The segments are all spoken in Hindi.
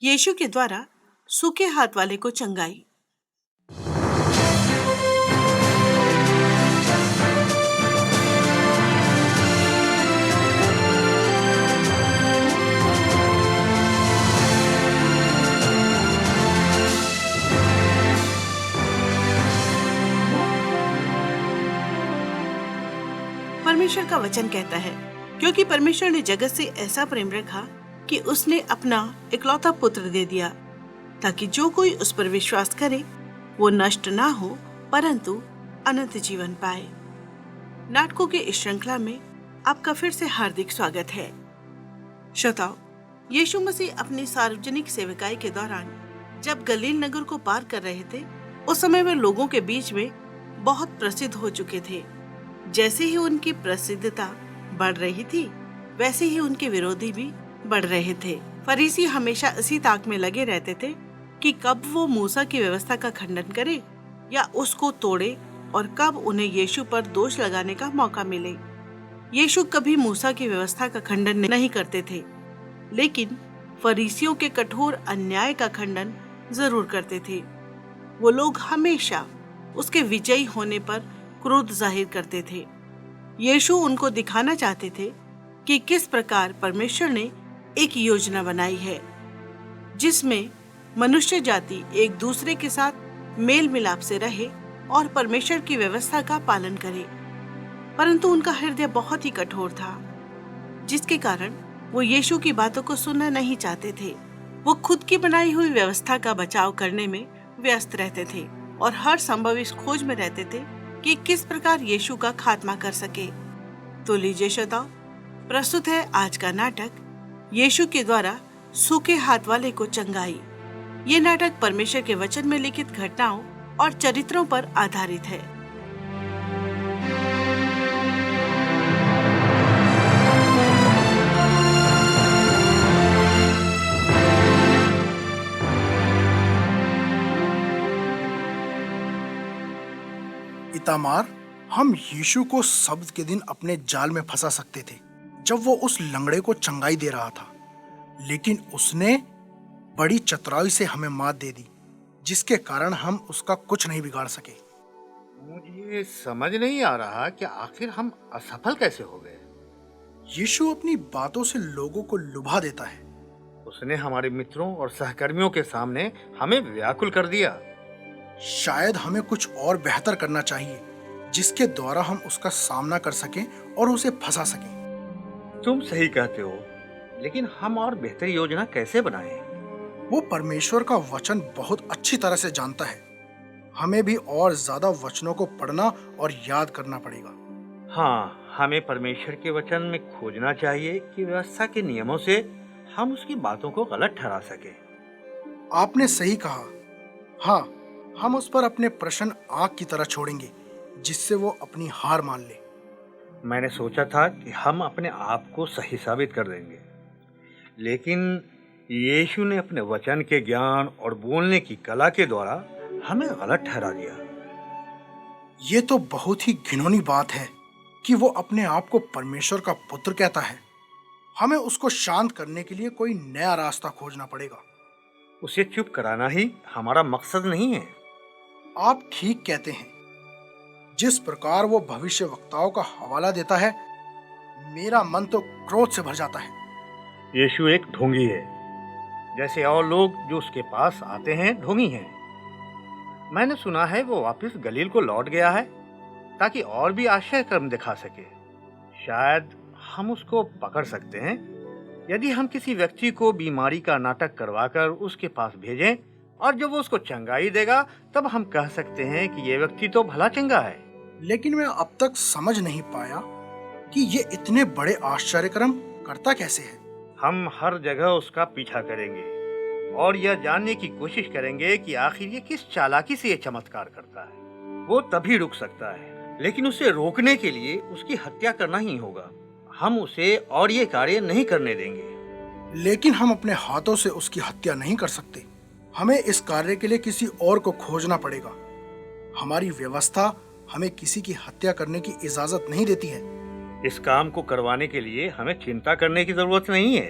यीशु के द्वारा सूखे हाथ वाले को चंगाई। परमेश्वर का वचन कहता है, क्योंकि परमेश्वर ने जगत से ऐसा प्रेम रखा कि उसने अपना इकलौता पुत्र दे दिया, ताकि जो कोई उस पर विश्वास करे वो नष्ट ना हो परंतु अनंत जीवन पाए। नाटकों के इस श्रृंखला में आपका फिर से हार्दिक स्वागत है। श्रोताओ, यीशु मसीह अपनी सार्वजनिक सेवकाई के दौरान जब गलील नगर को पार कर रहे थे, उस समय वे लोगों के बीच में बहुत प्रसिद्ध हो चुके थे। जैसे ही उनकी प्रसिद्धता बढ़ रही थी, वैसे ही उनके विरोधी भी बढ़ रहे थे। फरीसी हमेशा इसी ताक में लगे रहते थे कि कब वो मूसा की व्यवस्था का खंडन करे या उसको तोड़े और कब उन्हें यीशु पर दोष लगाने का मौका मिले। यीशु कभी मूसा की व्यवस्था का खंडन नहीं करते थे, लेकिन फरीसियों के कठोर अन्याय का खंडन जरूर करते थे। वो लोग हमेशा उसके विजयी होने पर क्रोध जाहिर करते थे। यीशु उनको दिखाना चाहते थे कि किस प्रकार परमेश्वर ने एक योजना बनाई है जिसमें मनुष्य जाति एक दूसरे के साथ मेल मिलाप से रहे और परमेश्वर की व्यवस्था का पालन करे। परंतु उनका हृदय बहुत ही कठोर था, जिसके कारण वो यीशु की बातों को सुनना नहीं चाहते थे। वो खुद की बनाई हुई व्यवस्था का बचाव करने में व्यस्त रहते थे और हर संभव इस खोज में रहते थे कि किस प्रकार यीशु का खात्मा कर सके। तो लीजिए श्रोताओ, प्रस्तुत है आज का नाटक यीशु के द्वारा सूखे हाथ वाले को चंगाई। ये नाटक परमेश्वर के वचन में लिखित घटनाओं और चरित्रों पर आधारित है। इतामार, हम यीशु को सब्त के दिन अपने जाल में फंसा सकते थे जब वो उस लंगड़े को चंगाई दे रहा था, लेकिन उसने बड़ी चतुराई से हमें मात दे दी, जिसके कारण हम उसका कुछ नहीं बिगाड़ सके। मुझे समझ नहीं आ रहा कि आखिर हम असफल कैसे हो गए। यीशु अपनी बातों से लोगों को लुभा देता है। उसने हमारे मित्रों और सहकर्मियों के सामने हमें व्याकुल कर दिया। शायद हमें कुछ और बेहतर करना चाहिए, जिसके द्वारा हम उसका सामना कर सकें और उसे फंसा सकें। तुम सही कहते हो, लेकिन हम और बेहतर योजना कैसे बनाएं? वो परमेश्वर का वचन बहुत अच्छी तरह से जानता है। हमें भी और ज्यादा वचनों को पढ़ना और याद करना पड़ेगा। हाँ, हमें परमेश्वर के वचन में खोजना चाहिए कि व्यवस्था के नियमों से हम उसकी बातों को गलत ठहरा सके। आपने सही कहा। हाँ, हम उस पर अपने प्रश्न आग की तरह छोड़ेंगे, जिससे वो अपनी हार मान ले। मैंने सोचा था कि हम अपने आप को सही साबित कर देंगे, लेकिन यीशु ने अपने वचन के ज्ञान और बोलने की कला के द्वारा हमें गलत ठहरा दिया। ये तो बहुत ही घिनौनी बात है कि वो अपने आप को परमेश्वर का पुत्र कहता है। हमें उसको शांत करने के लिए कोई नया रास्ता खोजना पड़ेगा। उसे चुप कराना ही हमारा मकसद नहीं है। आप ठीक कहते हैं। जिस प्रकार वो भविष्यवक्ताओं का हवाला देता है, मेरा मन तो क्रोध से भर जाता है। यीशु एक ढोंगी है, जैसे और लोग जो उसके पास आते हैं ढोंगी हैं। मैंने सुना है वो वापस गलील को लौट गया है ताकि और भी आश्चर्य कर्म दिखा सके। शायद हम उसको पकड़ सकते हैं यदि हम किसी व्यक्ति को बीमारी का नाटक करवाकर उसके पास भेजें, और जब वो उसको चंगाई देगा तब हम कह सकते हैं कि ये व्यक्ति तो भला चंगा है। लेकिन मैं अब तक समझ नहीं पाया कि ये इतने बड़े आश्चर्य कर्म करता कैसे है। हम हर जगह उसका पीछा करेंगे और यह जानने की कोशिश करेंगे कि आखिर ये किस चालाकी से ये चमत्कार करता है। वो तभी रुक सकता है, लेकिन उसे रोकने के लिए उसकी हत्या करना ही होगा। हम उसे और ये कार्य नहीं करने देंगे। लेकिन हम अपने हाथों से उसकी हत्या नहीं कर सकते। हमें इस कार्य के लिए किसी और को खोजना पड़ेगा। हमारी व्यवस्था हमें किसी की हत्या करने की इजाजत नहीं देती है। इस काम को करवाने के लिए हमें चिंता करने की जरूरत नहीं है।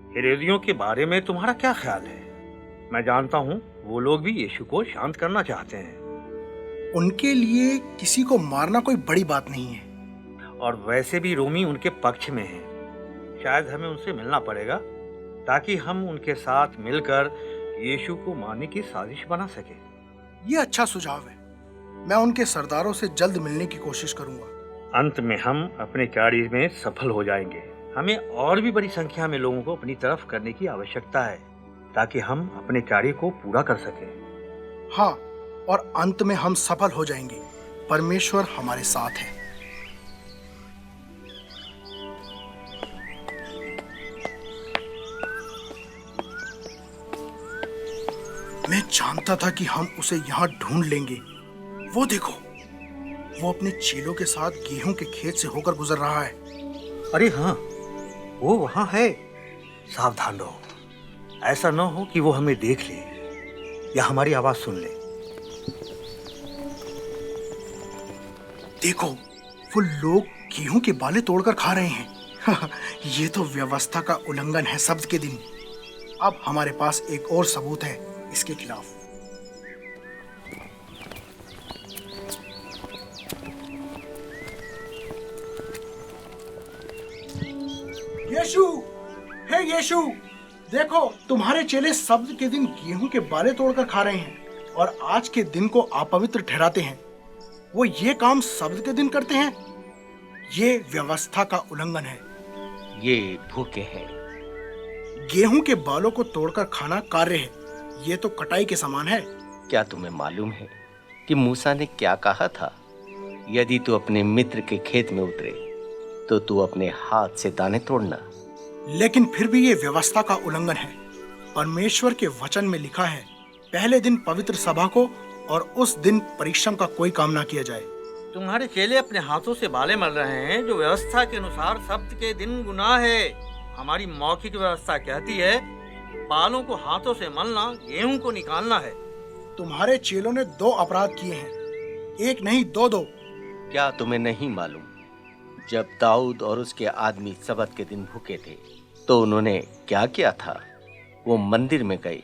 हेरोदियों के बारे में तुम्हारा क्या ख्याल है? मैं जानता हूँ वो लोग भी यीशु को शांत करना चाहते हैं, उनके लिए किसी को मारना कोई बड़ी बात नहीं है। और वैसे भी रोमी उनके पक्ष में हैं। शायद हमें उनसे मिलना पड़ेगा ताकि हम उनके साथ मिलकर यीशु को मारने की साजिश बना सके। ये अच्छा सुझाव है। मैं उनके सरदारों से जल्द मिलने की कोशिश करूंगा। अंत में हम अपने कार्य में सफल हो जाएंगे। हमें और भी बड़ी संख्या में लोगों को अपनी तरफ करने की आवश्यकता है ताकि हम अपने कार्य को पूरा कर सकें। हाँ, और अंत में हम सफल हो जाएंगे। परमेश्वर हमारे साथ है। मैं जानता था कि हम उसे यहाँ ढूंढ लेंगे। वो देखो, वो अपने चेलों के साथ गेहूं के खेत से होकर गुजर रहा है। अरे हाँ, वो वहां है। सावधान रहो, ऐसा न हो कि वो हमें देख ले या हमारी आवाज सुन ले। देखो, वो लोग गेहूं के बाले तोड़कर खा रहे हैं। ये तो व्यवस्था का उल्लंघन है शब्द के दिन। अब हमारे पास एक और सबूत है इसके खिलाफ। यीशु, हे यीशु, देखो, तुम्हारे चेले शब्द के दिन गेहूं के बाले तोड़कर खा रहे हैं और आज के दिन को अपवित्र ठहराते हैं। वो ये काम शब्द के दिन करते हैं। ये व्यवस्था का उल्लंघन है। ये भूखे हैं। गेहूं के बालों को तोड़कर खाना कार्य है। ये तो कटाई के समान है। क्या तुम्हें मालूम है कि मूसा ने क्या कहा था? यदि तू अपने मित्र के खेत में उतरे तो तू अपने हाथ से दाने तोड़ना। लेकिन फिर भी ये व्यवस्था का उल्लंघन है। परमेश्वर के वचन में लिखा है, पहले दिन पवित्र सभा को और उस दिन परिश्रम का कोई काम ना किया जाए। तुम्हारे चेले अपने हाथों से बाले मल रहे हैं, जो व्यवस्था के अनुसार सब्त के दिन गुनाह है। हमारी मौखिक व्यवस्था कहती है बालों को हाथों से मलना, गेहूं को निकालना है। तुम्हारे चेलों ने 2 अपराध किए हैं, एक नहीं 2-2। क्या तुम्हें नहीं मालूम, जब दाऊद और उसके आदमी सबत के दिन भूखे थे तो उन्होंने क्या किया था? वो मंदिर में गए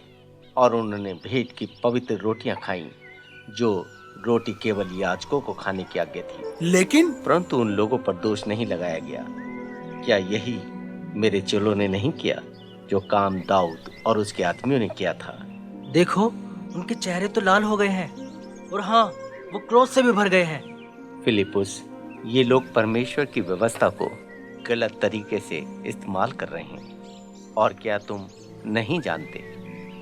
और उन्होंने भेंट की पवित्र रोटियां खाईं, जो रोटी केवल याजकों को खाने की आज्ञा थी। लेकिन परंतु उन लोगों पर दोष नहीं लगाया गया। क्या यही मेरे चेलों ने नहीं किया जो काम दाऊद और उसके आदमियों ने किया था? देखो, उनके चेहरे तो लाल हो गए हैं और हाँ, वो क्रोध से भी भर गए हैं। फिलिपुस, ये लोग परमेश्वर की व्यवस्था को गलत तरीके से इस्तेमाल कर रहे हैं। और क्या तुम नहीं जानते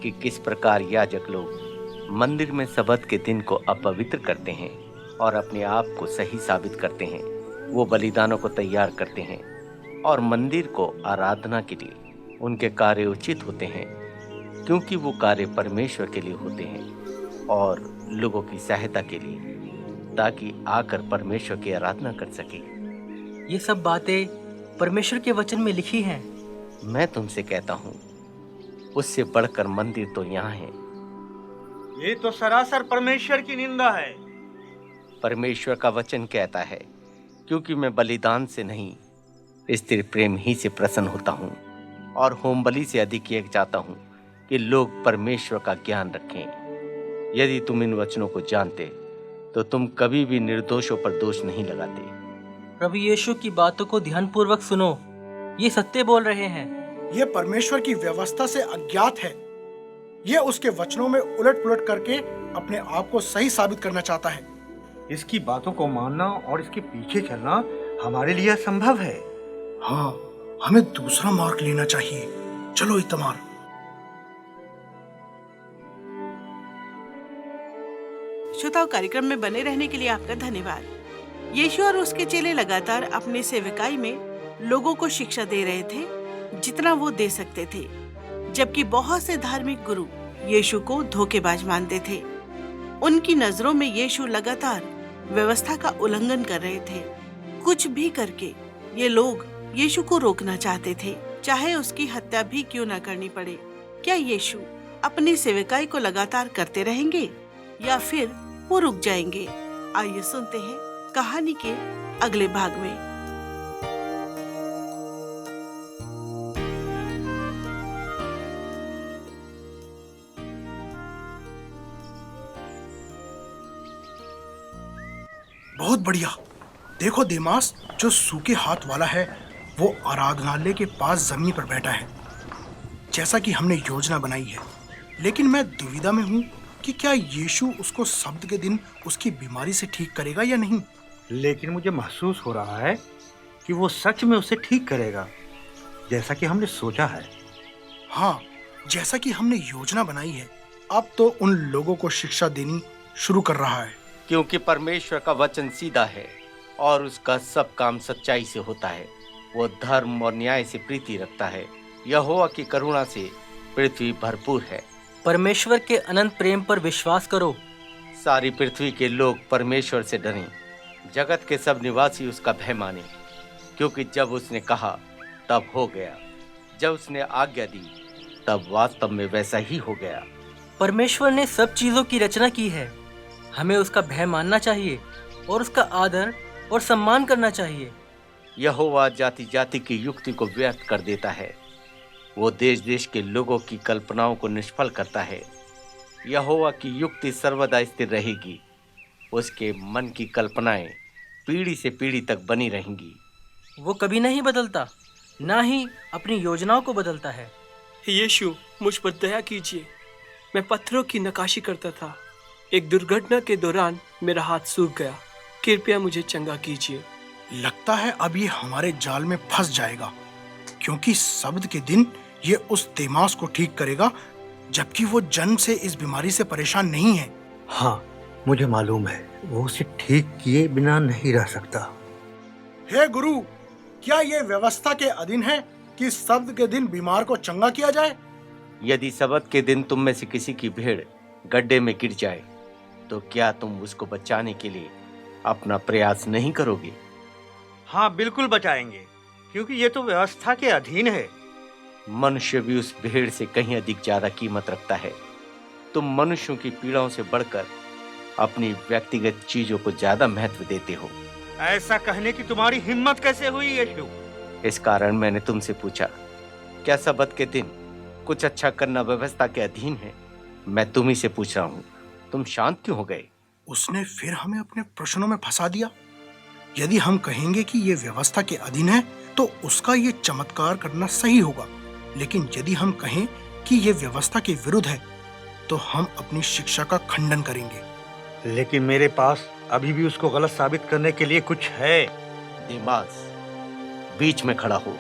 कि किस प्रकार याजक लोग मंदिर में सबत के दिन को अपवित्र करते हैं और अपने आप को सही साबित करते हैं? वो बलिदानों को तैयार करते हैं और मंदिर को आराधना के लिए उनके कार्य उचित होते हैं, क्योंकि वो कार्य परमेश्वर के लिए होते हैं और लोगों की सहायता के लिए, ताकि आकर परमेश्वर की आराधना कर सके। ये सब बातें परमेश्वर के वचन में लिखी हैं। मैं तुमसे कहता हूँ, उससे बढ़कर मंदिर तो यहाँ है। ये तो सरासर परमेश्वर की निंदा है। परमेश्वर का वचन कहता है, क्योंकि मैं बलिदान से नहीं, स्थिर प्रेम ही से प्रसन्न होता हूँ और होम बलि से अधिक ये चाहता हूँ कि लोग परमेश्वर का ज्ञान रखें। यदि तुम इन वचनों को जानते तो तुम कभी भी निर्दोषों पर दोष नहीं लगाते। प्रभु यीशु की बातों को ध्यानपूर्वक सुनो, ये सत्य बोल रहे हैं। ये परमेश्वर की व्यवस्था से अज्ञात है। ये उसके वचनों में उलट पुलट करके अपने आप को सही साबित करना चाहता है। इसकी बातों को मानना और इसके पीछे चलना हमारे लिए असंभव है। हाँ, हमें दूसरा मार्ग लेना चाहिए। चलो इतमार। श्रोताओं, कार्यक्रम में बने रहने के लिए आपका धन्यवाद। यीशु और उसके चेले लगातार अपने सेवकाई में लोगों को शिक्षा दे रहे थे, जितना वो दे सकते थे, जबकि बहुत से धार्मिक गुरु यीशु को धोखेबाज मानते थे। उनकी नजरों में यीशु लगातार व्यवस्था का उल्लंघन कर रहे थे। कुछ भी करके ये लोग यीशु को रोकना चाहते थे, चाहे उसकी हत्या भी क्यों न करनी पड़े। क्या यीशु अपनी सेवकाई को लगातार करते रहेंगे या फिर वो रुक जाएंगे? आइए सुनते हैं कहानी के अगले भाग में। बहुत बढ़िया। देखो देमास, जो सूखे हाथ वाला है वो आराधनालय के पास जमीन पर बैठा है, जैसा कि हमने योजना बनाई है। लेकिन मैं दुविधा में हूँ कि क्या यीशु उसको सब्त के दिन उसकी बीमारी से ठीक करेगा या नहीं। लेकिन मुझे महसूस हो रहा है कि वो सच में उसे ठीक करेगा, जैसा कि हमने सोचा है। हाँ, जैसा कि हमने योजना बनाई है। अब तो उन लोगों को शिक्षा देनी शुरू कर रहा है। क्योंकि परमेश्वर का वचन सीधा है और उसका सब काम सच्चाई से होता है। वो धर्म और न्याय से प्रीति रखता है। यहोवा की करुणा से पृथ्वी भरपूर है। परमेश्वर के अनंत प्रेम पर विश्वास करो। सारी पृथ्वी के लोग परमेश्वर से डरें। जगत के सब निवासी उसका भय माने, क्योंकि जब उसने कहा तब हो गया, जब उसने आज्ञा दी तब वास्तव में वैसा ही हो गया। परमेश्वर ने सब चीजों की रचना की है। हमें उसका भय मानना चाहिए और उसका आदर और सम्मान करना चाहिए। यहोवा जाति जाति की युक्ति को व्यर्थ कर देता है। वो देश देश के लोगों की कल्पनाओं को निष्फल करता है। यहोवा की युक्ति सर्वदा स्थिर रहेगी। उसके मन की कल्पनाएं पीढ़ी से पीढ़ी तक बनी रहेंगी। वो कभी नहीं बदलता, ना ही अपनी योजनाओं को बदलता है। यीशु, मुझ पर दया कीजिए। मैं पत्थरों की नक्काशी करता था। एक दुर्घटना के दौरान मेरा हाथ सूख गया। कृपया मुझे चंगा कीजिए। लगता है अब ये हमारे जाल में फंस जाएगा, क्योंकि सब्त के दिन ये उस देमास को ठीक करेगा, जबकि वो जन्म से इस बीमारी से परेशान नहीं है। हाँ, मुझे मालूम है वो उसे ठीक किए बिना नहीं रह सकता। हे गुरु, क्या ये व्यवस्था के अधीन है कि सब्त के दिन बीमार को चंगा किया जाए? यदि सबत के दिन तुम में से किसी की भेड़ गड्ढे में गिर जाए तो क्या तुम उसको बचाने के लिए अपना प्रयास नहीं करोगे? हाँ, बिल्कुल बचाएंगे, क्योंकि ये तो व्यवस्था के अधीन है। मनुष्य भी उस भेड़ से कहीं अधिक ज्यादा कीमत रखता है। तुम मनुष्यों की पीड़ाओं से बढ़कर अपनी व्यक्तिगत चीजों को ज्यादा महत्व देते हो। ऐसा कहने की तुम्हारी हिम्मत कैसे हुई यीशु? इस कारण मैंने तुमसे पूछा, क्या सबत के दिन कुछ अच्छा करना व्यवस्था के अधीन है? मैं तुम्ही से पूछ रहा हूँ, तुम शांत क्यों हो गए? उसने फिर हमें अपने प्रश्नों में फंसा दिया। यदि हम कहेंगे कि ये व्यवस्था के अधीन है तो उसका ये चमत्कार करना सही होगा, लेकिन यदि हम कहें कि ये व्यवस्था के विरुद्ध है तो हम अपनी शिक्षा का खंडन करेंगे। लेकिन मेरे पास अभी भी उसको गलत साबित करने के लिए कुछ है। देमास, बीच में खड़ा हो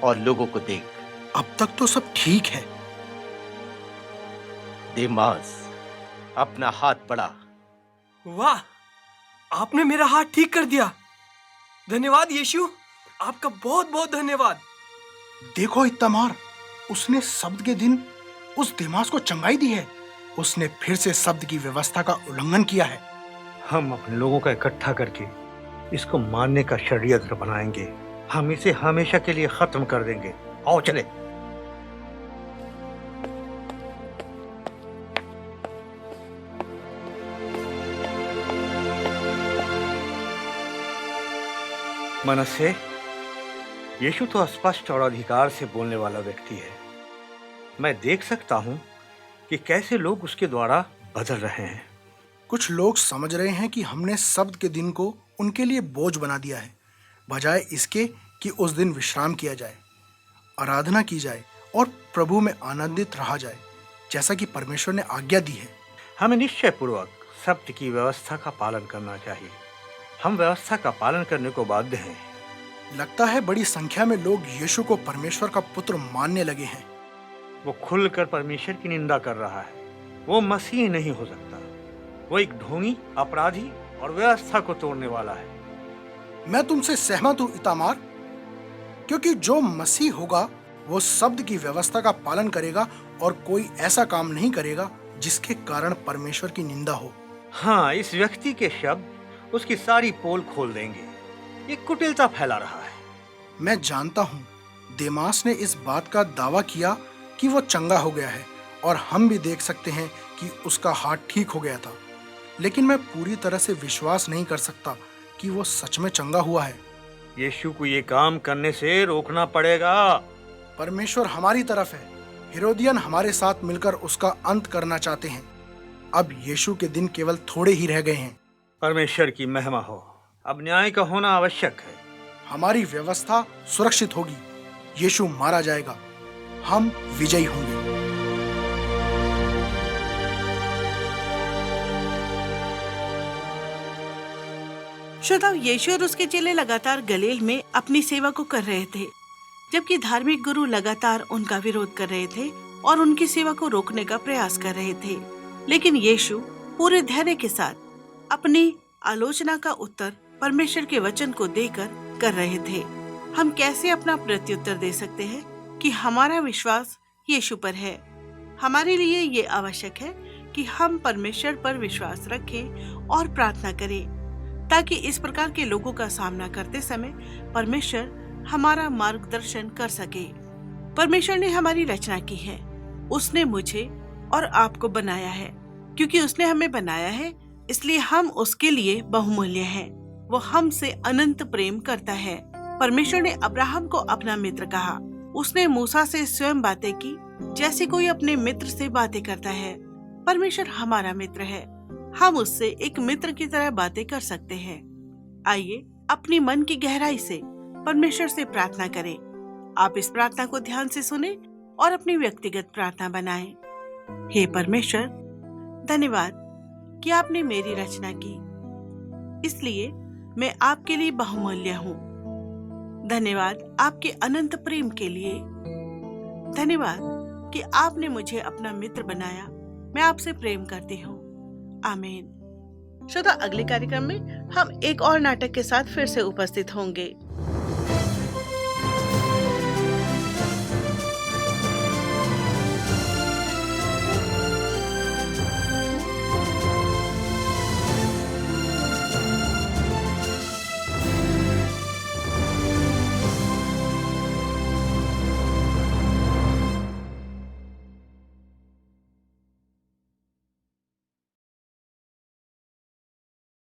और लोगों को देख। अब तक तो सब ठीक है। देमास, अपना हाथ बढ़ा। वाह, आपने मेरा हाथ ठीक कर दिया। धन्यवाद यीशु, आपका बहुत बहुत धन्यवाद। देखो इत्तमार, उसने शब्द के दिन उस देमास को चंगाई दी है। उसने फिर से शब्द की व्यवस्था का उल्लंघन किया है। हम अपने लोगों का इकट्ठा करके इसको मारने का षड्यंत्र बनाएंगे। हम इसे हमेशा के लिए खत्म कर देंगे। आओ चले। मनस्से, यीशु तो स्पष्ट और अधिकार से बोलने वाला व्यक्ति है। मैं देख सकता हूं कि कैसे लोग उसके द्वारा बदल रहे हैं। कुछ लोग समझ रहे हैं कि हमने शब्द के दिन को उनके लिए बोझ बना दिया है, बजाय इसके कि उस दिन विश्राम किया जाए, आराधना की जाए और प्रभु में आनंदित रहा जाए, जैसा कि परमेश्वर ने आज्ञा दी है। हमें निश्चय पूर्वक सब्त की व्यवस्था का पालन करना चाहिए। हम व्यवस्था का पालन करने को बाध्य हैं। लगता है बड़ी संख्या में लोग यीशु को परमेश्वर का पुत्र मानने लगे हैं। वो खुलकर परमेश्वर की निंदा कर रहा है। वो मसीह नहीं हो सकता। वो एक ढोंगी, अपराधी और व्यवस्था को तोड़ने वाला है। मैं तुमसे सहमत हूँ इतामार, क्योंकि जो मसीह होगा वो शब्द की व्यवस्था का पालन करेगा और कोई ऐसा काम नहीं करेगा जिसके कारण परमेश्वर की निंदा हो। हाँ, इस व्यक्ति के शब्द उसकी सारी पोल खोल देंगे। ये कुटिलता फैला रहा है। मैं जानता हूँ देमास ने इस बात का दावा किया कि वो चंगा हो गया है, और हम भी देख सकते हैं कि उसका हाथ ठीक हो गया था, लेकिन मैं पूरी तरह से विश्वास नहीं कर सकता कि वो सच में चंगा हुआ है। यीशु को ये काम करने से रोकना पड़ेगा। परमेश्वर हमारी तरफ है। हेरोदियन हमारे साथ मिलकर उसका अंत करना चाहते हैं। अब यीशु के दिन केवल थोड़े ही रह गए हैं। परमेश्वर की महिमा हो। अब न्याय का होना आवश्यक है। हमारी व्यवस्था सुरक्षित होगी। यीशु मारा जाएगा, हम विजयी होंगे। श्रोताओ, यीशु और उसके चेले लगातार गलील में अपनी सेवा को कर रहे थे, जबकि धार्मिक गुरु लगातार उनका विरोध कर रहे थे और उनकी सेवा को रोकने का प्रयास कर रहे थे। लेकिन यीशु पूरे धैर्य के साथ अपनी आलोचना का उत्तर परमेश्वर के वचन को देकर कर रहे थे। हम कैसे अपना प्रत्युत्तर दे सकते हैं कि हमारा विश्वास यीशु पर है। हमारे लिए ये आवश्यक है कि हम परमेश्वर पर विश्वास रखें और प्रार्थना करें, ताकि इस प्रकार के लोगों का सामना करते समय परमेश्वर हमारा मार्गदर्शन कर सके। परमेश्वर ने हमारी रचना की है। उसने मुझे और आपको बनाया है। क्योंकि उसने हमें बनाया है, इसलिए हम उसके लिए बहुमूल्य हैं। वो हमसे अनंत प्रेम करता है। परमेश्वर ने अब्राहम को अपना मित्र कहा। उसने मूसा से स्वयं बातें की जैसे कोई अपने मित्र से बातें करता है। परमेश्वर हमारा मित्र है। हम उससे एक मित्र की तरह बातें कर सकते हैं। आइए अपनी मन की गहराई से परमेश्वर से प्रार्थना करें। आप इस प्रार्थना को ध्यान से सुने और अपनी व्यक्तिगत प्रार्थना बनाएं। हे परमेश्वर, धन्यवाद कि आपने मेरी रचना की, इसलिए मैं आपके लिए बहुमूल्य हूँ। धन्यवाद आपके अनंत प्रेम के लिए। धन्यवाद कि आपने मुझे अपना मित्र बनाया। मैं आपसे प्रेम करती हूँ। आमीन। श्रोता, अगले कार्यक्रम में हम एक और नाटक के साथ फिर से उपस्थित होंगे।